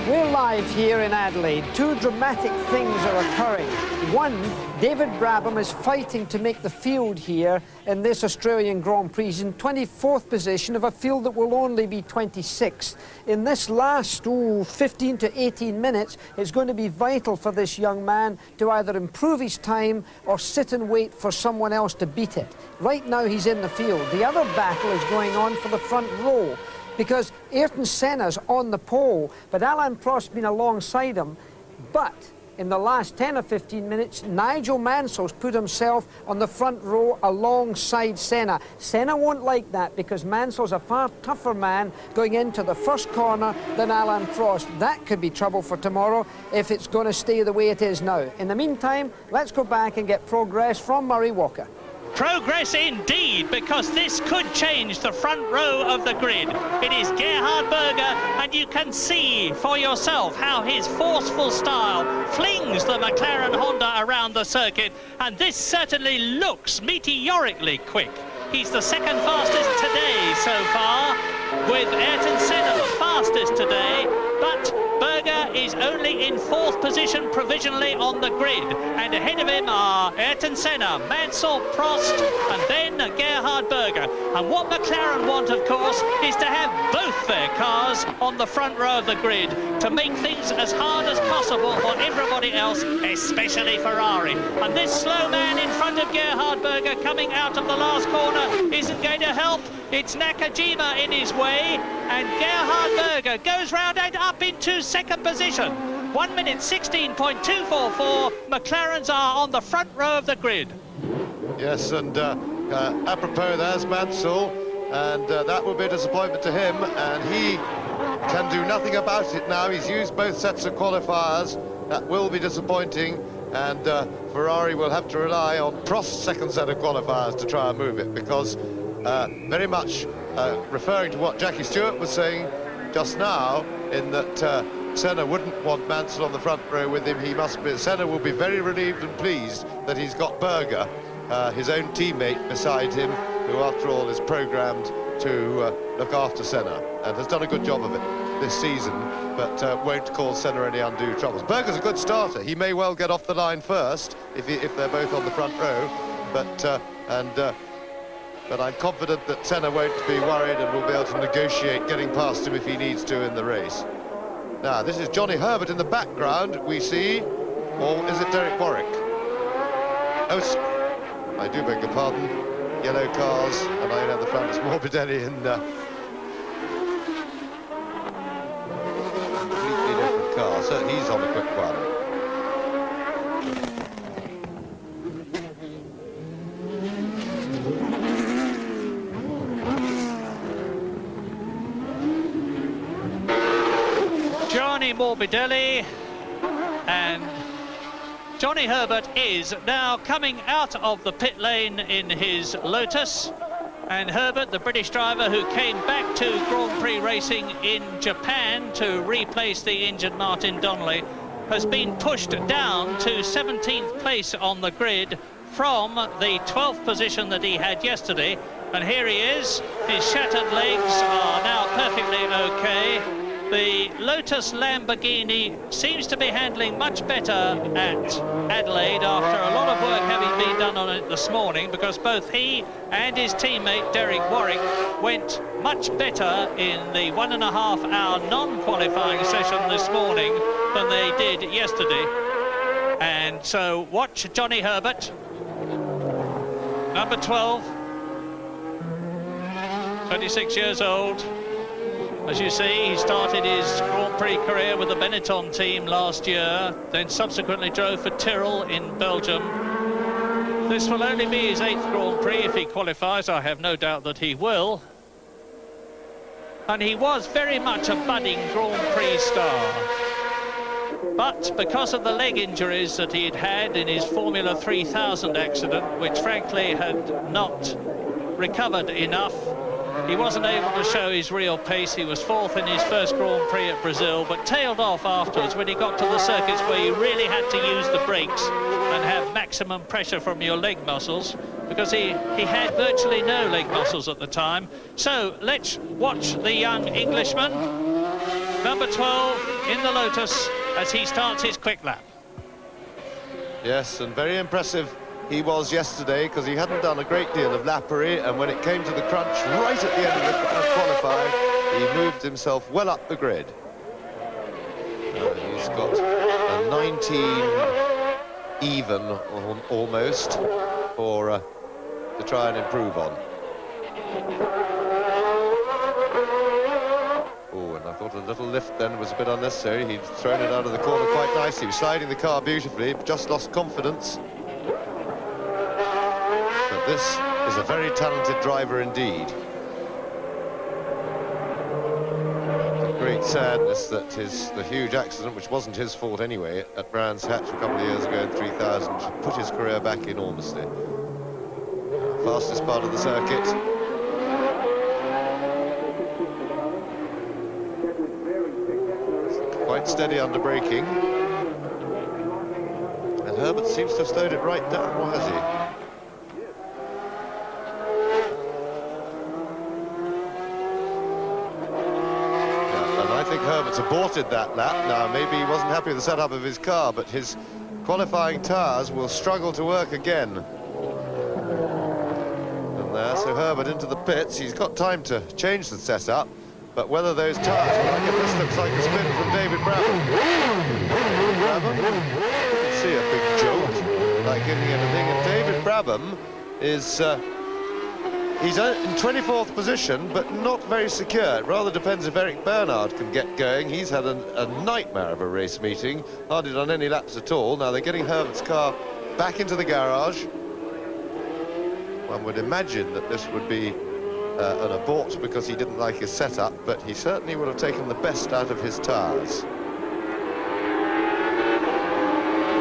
We're live here in Adelaide. Two dramatic things are occurring. One, David Brabham is fighting to make the field here in this Australian Grand Prix. He's in 24th position of a field that will only be 26th. In this last 15 to 18 minutes, it's going to be vital for this young man to either improve his time or sit and wait for someone else to beat it. Right now he's in the field. The other battle is going on for the front row. because Ayrton Senna's on the pole, but Alain Prost's been alongside him. But in the last 10 or 15 minutes, Nigel Mansell's put himself on the front row alongside Senna. Senna won't like that because Mansell's a far tougher man going into the first corner than Alain Prost. That could be trouble for tomorrow if it's going to stay the way it is now. In the meantime, let's go back and get progress from Murray Walker. Progress indeed, because this could change the front row of the grid. It is Gerhard Berger, and you can see for yourself how his forceful style flings the McLaren Honda around the circuit, and this certainly looks meteorically quick. He's the second fastest today so far, with Ayrton Senna the fastest today, but Berger is only in 4th position provisionally on the grid, and ahead of him are Ayrton Senna, Mansell, Prost, and then Gerhard Berger. And what McLaren want, of course, is to have both their cars on the front row of the grid to make things as hard as possible for everybody else, especially Ferrari. And this slow man in front of Gerhard Berger coming out of the last corner isn't going to help. It's Nakajima in his way, and Gerhard Berger goes round and up into 2nd position. 1 minute 16.244. McLarens are on the front row of the grid. Yes, and apropos, there's Mansell, and that will be a disappointment to him, and he can do nothing about it now. He's used both sets of qualifiers. That will be disappointing, and Ferrari will have to rely on Prost's second set of qualifiers to try and move it, because very much referring to what Jackie Stewart was saying just now, in that Senna wouldn't want Mansell on the front row with him. Senna will be very relieved and pleased that he's got Berger, his own teammate, beside him, who after all is programmed to look after Senna and has done a good job of it this season, but won't cause Senna any undue troubles. Berger's a good starter. He may well get off the line first if they're both on the front row, but I'm confident that Senna won't be worried and will be able to negotiate getting past him if he needs to in the race. Now, this is Johnny Herbert in the background, we see, or is it Derek Warwick? Oh, I do beg your pardon. Yellow cars, and I know the front is Morbidelli in completely different car, so he's on a quick one. Johnny Morbidelli, and Johnny Herbert is now coming out of the pit lane in his Lotus, and Herbert, the British driver who came back to Grand Prix racing in Japan to replace the injured Martin Donnelly, has been pushed down to 17th place on the grid from the 12th position that he had yesterday, and here he is. His shattered legs are now perfectly okay. The Lotus Lamborghini seems to be handling much better at Adelaide after a lot of work having been done on it this morning, because both he and his teammate Derek Warwick went much better in the 1.5-hour non-qualifying session this morning than they did yesterday. And so watch Johnny Herbert, number 12, 26 years old. As you see, he started his Grand Prix career with the Benetton team last year, then subsequently drove for Tyrrell in Belgium. This will only be his 8th Grand Prix if he qualifies. I have no doubt that he will. And he was very much a budding Grand Prix star. But because of the leg injuries that he'd had in his Formula 3000 accident, which frankly had not recovered enough, he wasn't able to show his real pace. He was 4th in his first Grand Prix at Brazil, but tailed off afterwards when he got to the circuits where you really had to use the brakes and have maximum pressure from your leg muscles, because he had virtually no leg muscles at the time. So let's watch the young Englishman, number 12 in the Lotus, as he starts his quick lap. Yes, and very impressive he was yesterday, because he hadn't done a great deal of lappery, and when it came to the crunch right at the end of qualifying, he moved himself well up the grid. He's got a 19 even almost to try and improve on. Thought a little lift then was a bit unnecessary. He'd thrown it out of the corner quite nicely. He was sliding the car beautifully, just lost confidence. But this is a very talented driver indeed. Great sadness that the huge accident, which wasn't his fault anyway, at Brands Hatch a couple of years ago in 3000, put his career back enormously. Fastest part of the circuit. Quite steady under braking. And Herbert seems to have slowed it right down, or has he? I think Herbert's aborted that lap. Now, maybe he wasn't happy with the setup of his car, but his qualifying tyres will struggle to work again. And there, so Herbert into the pits. He's got time to change the setup, but whether those tyres will like it, this looks like a spin from David Brabham. Brabham, you can see a big jolt, like hitting anything, and David Brabham is... he's in 24th position, but not very secure. It rather depends if Eric Bernard can get going. He's had a nightmare of a race meeting, hardly done any laps at all. Now they're getting Herbert's car back into the garage. One would imagine that this would be an abort because he didn't like his setup, but he certainly would have taken the best out of his tyres.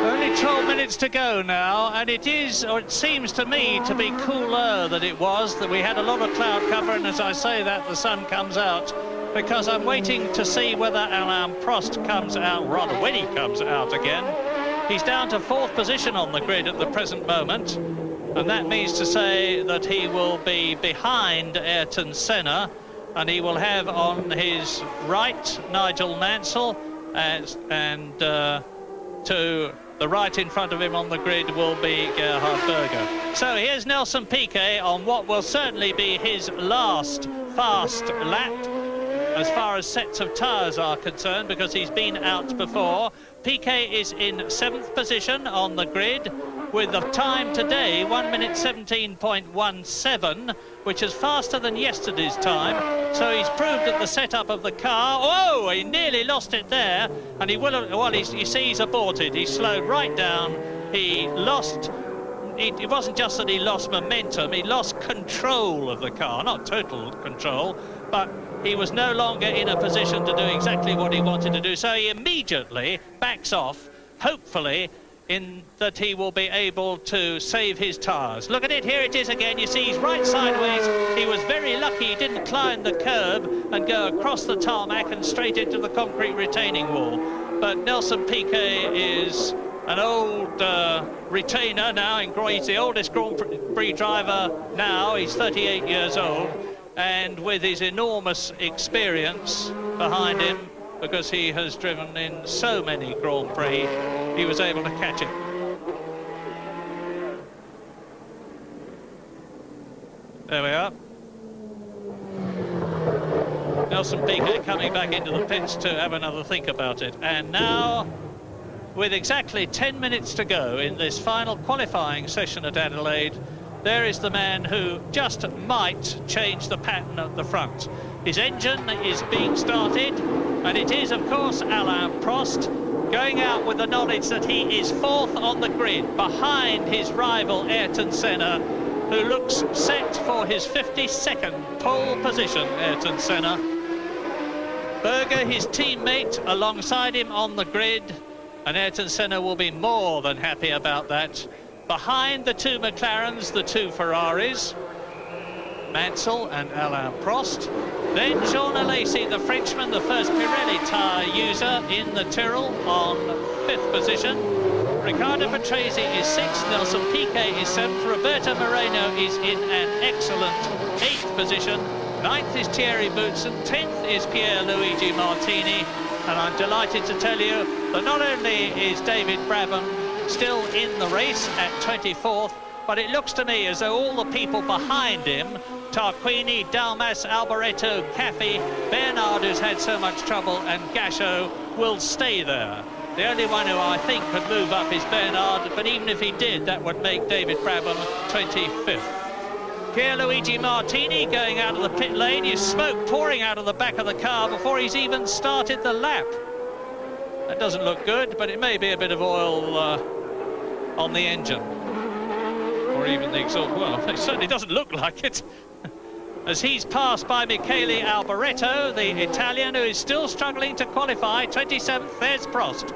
Only 12 minutes to go now, and it is, or it seems to me, to be cooler than it was, that we had a lot of cloud cover, and as I say that, the sun comes out, because I'm waiting to see whether Alain Prost comes out, rather when he comes out again. He's down to 4th position on the grid at the present moment, and that means to say that he will be behind Ayrton Senna, and he will have on his right Nigel Mansell, and to the right in front of him on the grid will be Gerhard Berger. So here's Nelson Piquet on what will certainly be his last fast lap as far as sets of tyres are concerned, because he's been out before. Piquet is in 7th position on the grid with the time today 1 minute 17.17, which is faster than yesterday's time. So he's proved that the setup of the car, oh, he nearly lost it there, and he will have, well, you see he's aborted. He slowed right down. He lost, it wasn't just that he lost momentum, he lost control of the car, not total control, but he was no longer in a position to do exactly what he wanted to do. So he immediately backs off, hopefully, in that he will be able to save his tyres. Look at it, here it is again. You see he's right sideways. He was very lucky he didn't climb the curb and go across the tarmac and straight into the concrete retaining wall. But Nelson Piquet is an old retainer now. He's the oldest Grand Prix driver now. He's 38 years old, and with his enormous experience behind him, because he has driven in so many Grand Prix, he was able to catch it. There we are. Nelson Piquet coming back into the pits to have another think about it. And now, with exactly 10 minutes to go in this final qualifying session at Adelaide, there is the man who just might change the pattern at the front. His engine is being started, and it is, of course, Alain Prost, going out with the knowledge that he is 4th on the grid, behind his rival Ayrton Senna, who looks set for his 52nd pole position, Ayrton Senna. Berger, his teammate, alongside him on the grid, and Ayrton Senna will be more than happy about that. Behind the 2 McLarens, the 2 Ferraris, Mansell and Alain Prost. Then Jean Alesi, the Frenchman, the first Pirelli tyre user in the Tyrrell, on 5th position. Riccardo Patrese is 6th, Nelson Piquet is 7th, Roberto Moreno is in an excellent 8th position. 9th is Thierry Boutsen, 10th is Pierluigi Martini, and I'm delighted to tell you that not only is David Brabham still in the race at 24th, but it looks to me as though all the people behind him, Tarquini, Dalmas, Alboreto, Caffey, Bernard, who's had so much trouble, and Gachot, will stay there. The only one who I think could move up is Bernard, but even if he did, that would make David Brabham 25th. Pierluigi Martini going out of the pit lane. You smoke pouring out of the back of the car before he's even started the lap. That doesn't look good, but it may be a bit of oil on the engine. Or even the exhaust. Well, it certainly doesn't look like it. As he's passed by Michele Alboreto, the Italian, who is still struggling to qualify. 27th, there's Prost.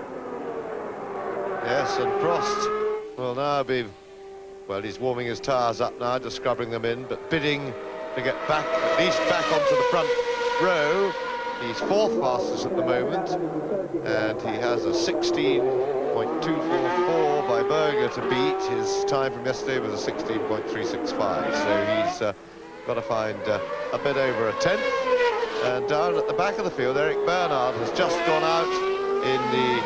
Yes, and Prost will now be, well, he's warming his tyres up now, just scrubbing them in, but bidding to get back, at least back onto the front row. He's fourth fastest at the moment, and he has a 16.244 by Berger to beat. His time from yesterday was a 16.365, so he's got to find a bit over a tenth. And down at the back of the field, Eric Bernard has just gone out in the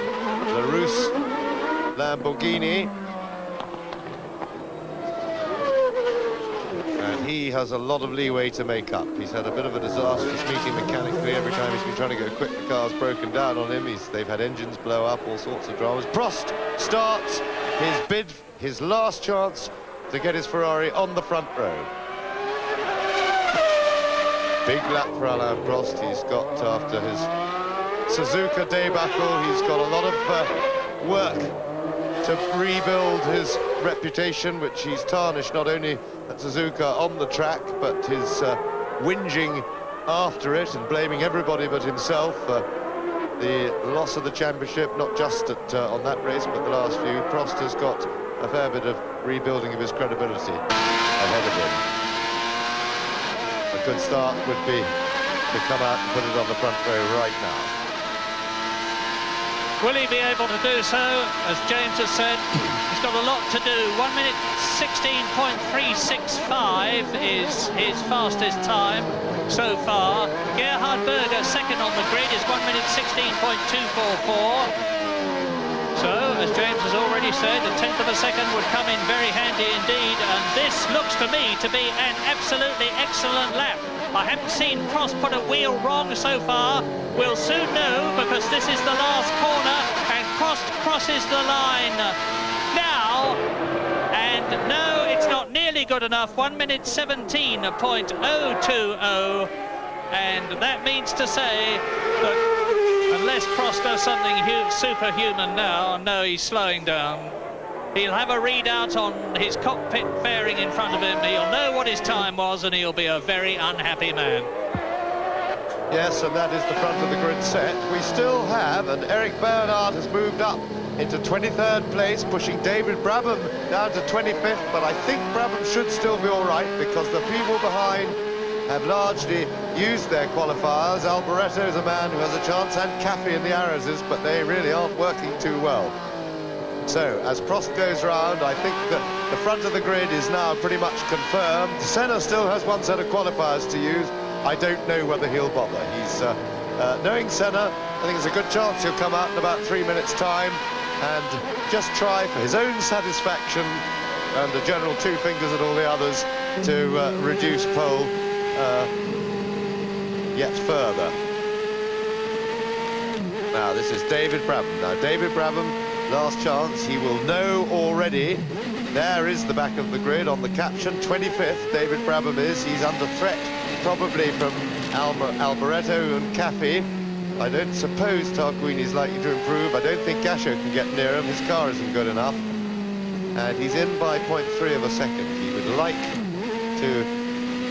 Larus Lamborghini. And he has a lot of leeway to make up. He's had a bit of a disastrous meeting mechanically. Every time he's been trying to go quick, the car's broken down on him. They've had engines blow up, all sorts of dramas. Prost starts his bid, his last chance to get his Ferrari on the front row. Big lap for Alain Prost. He's got, after his Suzuka debacle, he's got a lot of work to rebuild his reputation, which he's tarnished not only at Suzuka on the track, but his whinging after it and blaming everybody but himself. The loss of the championship, not just on that race, but the last few. Prost has got a fair bit of rebuilding of his credibility ahead of him. A good start would be to come out and put it on the front row right now. Will he be able to do so? As James has said, he's got a lot to do. 1 minute 16.365 is his fastest time so far. Gerhard Berger, second on the grid, is 1 minute 16.244. So, as James has already said, a tenth of a second would come in very handy indeed, and this looks to me to be an absolutely excellent lap. I haven't seen Prost put a wheel wrong so far. We'll soon know, because this is the last corner, and Prost crosses the line now. And no, it's not nearly good enough. 1 minute 17.020, and that means to say that unless Prost does something superhuman now, no, he's slowing down. He'll have a readout on his cockpit fairing in front of him. He'll know what his time was, and he'll be a very unhappy man. Yes, and that is the front of the grid set. We still have, and Eric Bernard has moved up into 23rd place, pushing David Brabham down to 25th, but I think Brabham should still be all right, because the people behind have largely used their qualifiers. Alboreto is a man who has a chance, and Caffey in the Arrowses, but they really aren't working too well. So, as Prost goes round, I think that the front of the grid is now pretty much confirmed. Senna still has one set of qualifiers to use. I don't know whether he'll bother. He's, knowing Senna, I think there's a good chance he'll come out in about 3 minutes' time and just try, for his own satisfaction and the general two fingers at all the others, to reduce pole yet further. Now, this is David Brabham. Now, David Brabham, last chance, he will know already. There is the back of the grid on the caption, 25th, David Brabham is. He's under threat, probably from Alboreto and Caffey. I don't suppose Tarquini's likely to improve. I don't think Gasho can get near him. His car isn't good enough. And he's in by 0.3 of a second. He would like to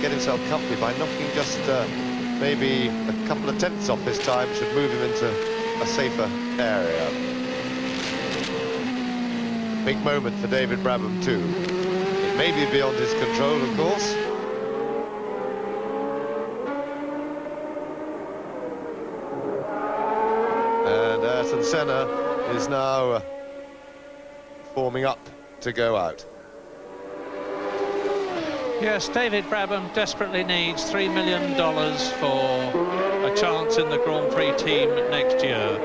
get himself comfy by knocking just maybe a couple of tenths off his time. Should move him into a safer area. Big moment for David Brabham too. It may be beyond his control, of course. And Ayrton Senna is now forming up to go out. Yes, David Brabham desperately needs $3 million for a chance in the Grand Prix team next year.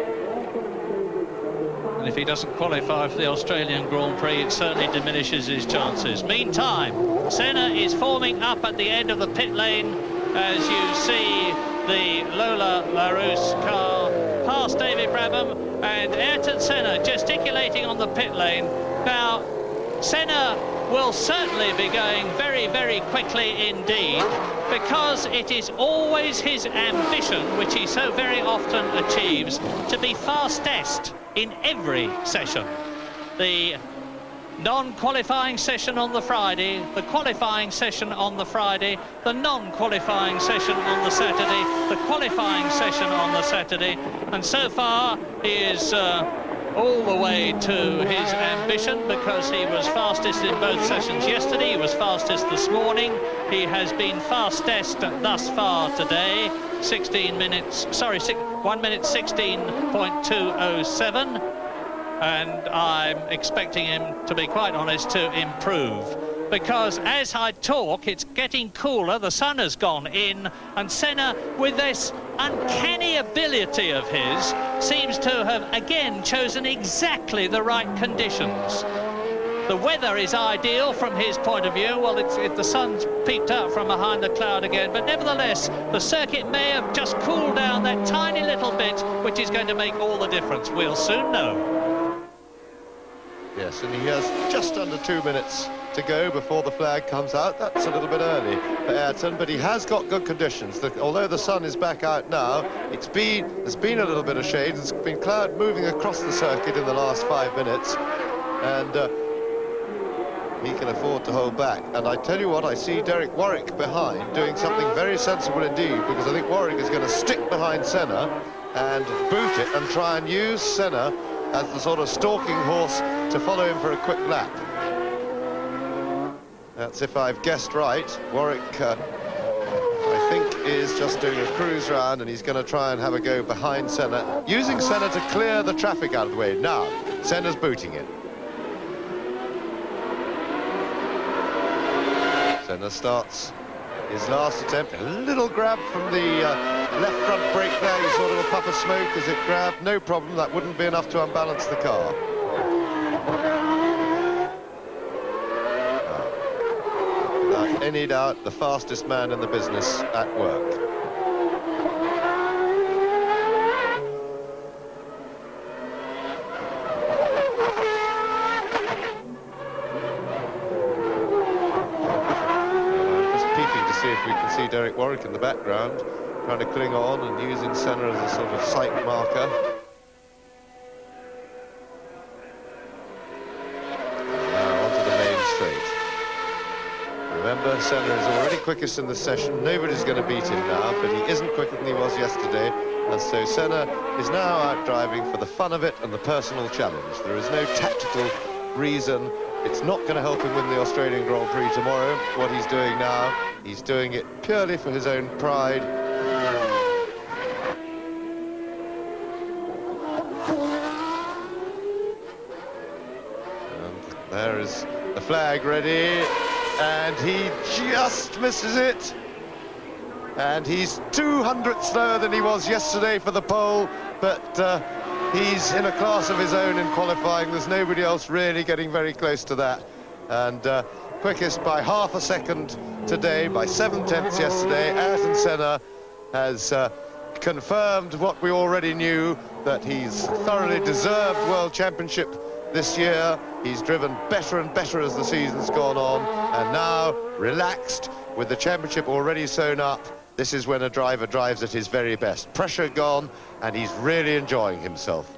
And if he doesn't qualify for the Australian Grand Prix, it certainly diminishes his chances. Meantime, Senna is forming up at the end of the pit lane as you see the Lola Larus car past David Brabham and Ayrton Senna gesticulating on the pit lane. Now, Senna will certainly be going very, very quickly indeed, because it is always his ambition, which he so very often achieves, to be fastest in every session. The non-qualifying session on the Friday, the qualifying session on the Friday, the non-qualifying session on the Saturday, the qualifying session on the Saturday, and so far he is all the way to his ambition, because he was fastest in both sessions yesterday, he was fastest this morning, he has been fastest thus far today, 1 minute 16.207. And I'm expecting him, to be quite honest, to improve, because as I talk it's getting cooler, the sun has gone in, and Senna, with this uncanny ability of his, seems to have again chosen exactly the right conditions. The weather is ideal from his point of view. Well, the sun's peeked out from behind the cloud again, but nevertheless the circuit may have just cooled down that tiny little bit, which is going to make all the difference. We'll soon know. Yes, and he has just under 2 minutes to go before the flag comes out. That's a little bit early for Ayrton, but he has got good conditions. Although the sun is back out now, there's been a little bit of shade. There's been cloud moving across the circuit in the last 5 minutes, and he can afford to hold back. And I tell you what, I see Derek Warwick behind doing something very sensible indeed, because I think Warwick is going to stick behind Senna and boot it and try and use Senna as the sort of stalking horse to follow him for a quick lap. That's if I've guessed right. Warwick, I think, is just doing a cruise round, and he's going to try and have a go behind Senna, using Senna to clear the traffic out of the way. Now, Senna's booting it. Senna starts his last attempt. A little grab from the left front brake there. You sort of a puff of smoke as it grabbed. No problem, that wouldn't be enough to unbalance the car. Without any doubt, the fastest man in the business at work. Derek Warwick in the background, trying to cling on and using Senna as a sort of sight marker. Now onto the main straight. Remember, Senna is already quickest in the session. Nobody's going to beat him now, but he isn't quicker than he was yesterday, and so Senna is now out driving for the fun of it and the personal challenge. There is no tactical reason. It's not going to help him win the Australian Grand Prix tomorrow, what he's doing now. He's doing it purely for his own pride. And there is the flag ready, and he just misses it. And he's 200 slower than he was yesterday for the pole, but he's in a class of his own in qualifying. There's nobody else really getting very close to that. And quickest by half a second today, by 7/10 yesterday. Ayrton Senna has confirmed what we already knew, that he's thoroughly deserved World Championship this year. He's driven better and better as the season's gone on, and now, relaxed, with the championship already sewn up, this is when a driver drives at his very best. Pressure gone, and he's really enjoying himself.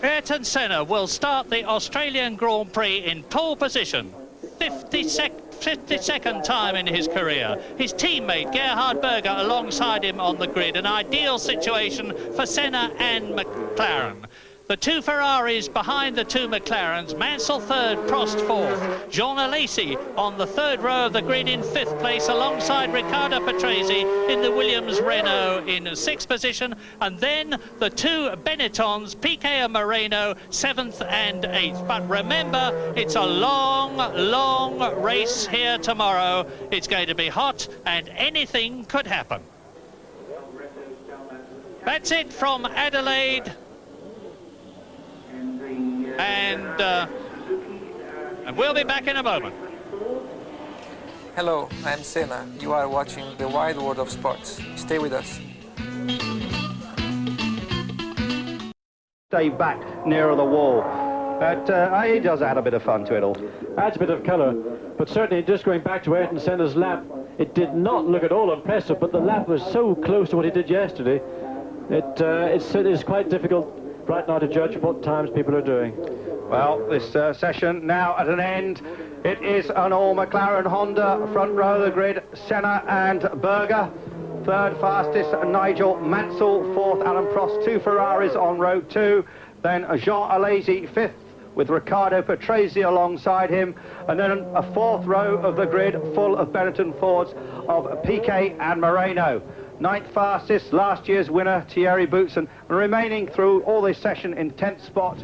Ayrton Senna will start the Australian Grand Prix in pole position. 52nd time in his career. His teammate Gerhard Berger alongside him on the grid. An ideal situation for Senna and McLaren. The two Ferraris behind the two McLarens. Mansell third, Prost fourth. Jean Alesi on the third row of the grid in fifth place, alongside Riccardo Patrese in the Williams Renault in sixth position. And then the two Benettons, Piquet and Moreno, seventh and eighth. But remember, it's a long, long race here tomorrow. It's going to be hot, and anything could happen. That's it from Adelaide. And we'll be back in a moment. Hello, I'm Senna. You are watching the wide world of sports. Stay with us. Stay back nearer the wall. But he does add a bit of fun to it all. Adds a bit of colour, but certainly just going back to Ayrton Senna's lap, it did not look at all impressive, but the lap was so close to what he did yesterday. It is quite difficult right now to judge what times people are doing. Well, this session now at an end. It is an all McLaren Honda, front row of the grid, Senna and Berger. Third fastest, Nigel Mansell. Fourth, Alan Prost. 2 Ferraris on row 2. Then Jean Alesi, fifth, with Riccardo Patrese alongside him. And then a fourth row of the grid full of Benetton Fords of Piquet and Moreno. Ninth fastest, last year's winner, Thierry Boutsen. And remaining through all this session in 10th spot,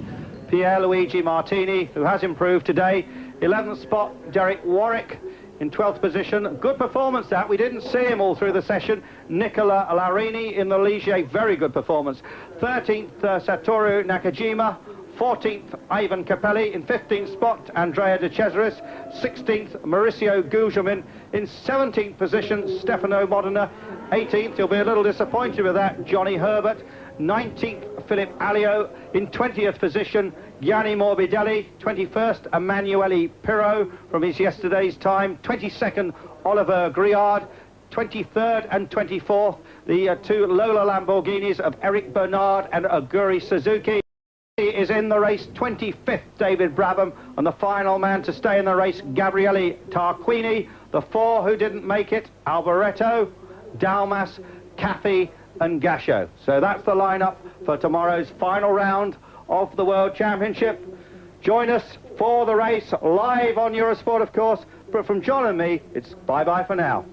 Pierluigi Martini, who has improved today. 11th spot, Derek Warwick. In 12th position, good performance that. We didn't see him all through the session. Nicola Larini in the Ligier, very good performance. 13th, Satoru Nakajima. 14th, Ivan Capelli. In 15th spot, Andrea De Cesaris. 16th, Mauricio Gugelmin. In 17th position, Stefano Modena. 18th, you'll be a little disappointed with that, Johnny Herbert. 19th, Philip Alliot. In 20th position, Gianni Morbidelli. 21st, Emanuele Pirro from his yesterday's time. 22nd, Oliver Griard. 23rd and 24th, the 2 Lola Lamborghinis of Eric Bernard and Aguri Suzuki. He is in the race. 25th, David Brabham, and the final man to stay in the race, Gabriele Tarquini. The 4 who didn't make it, Alboreto, Dalmas, Caffey and Gasho. So that's the lineup for tomorrow's final round of the World Championship. Join us for the race live on Eurosport, of course, but from John and me, it's bye-bye for now.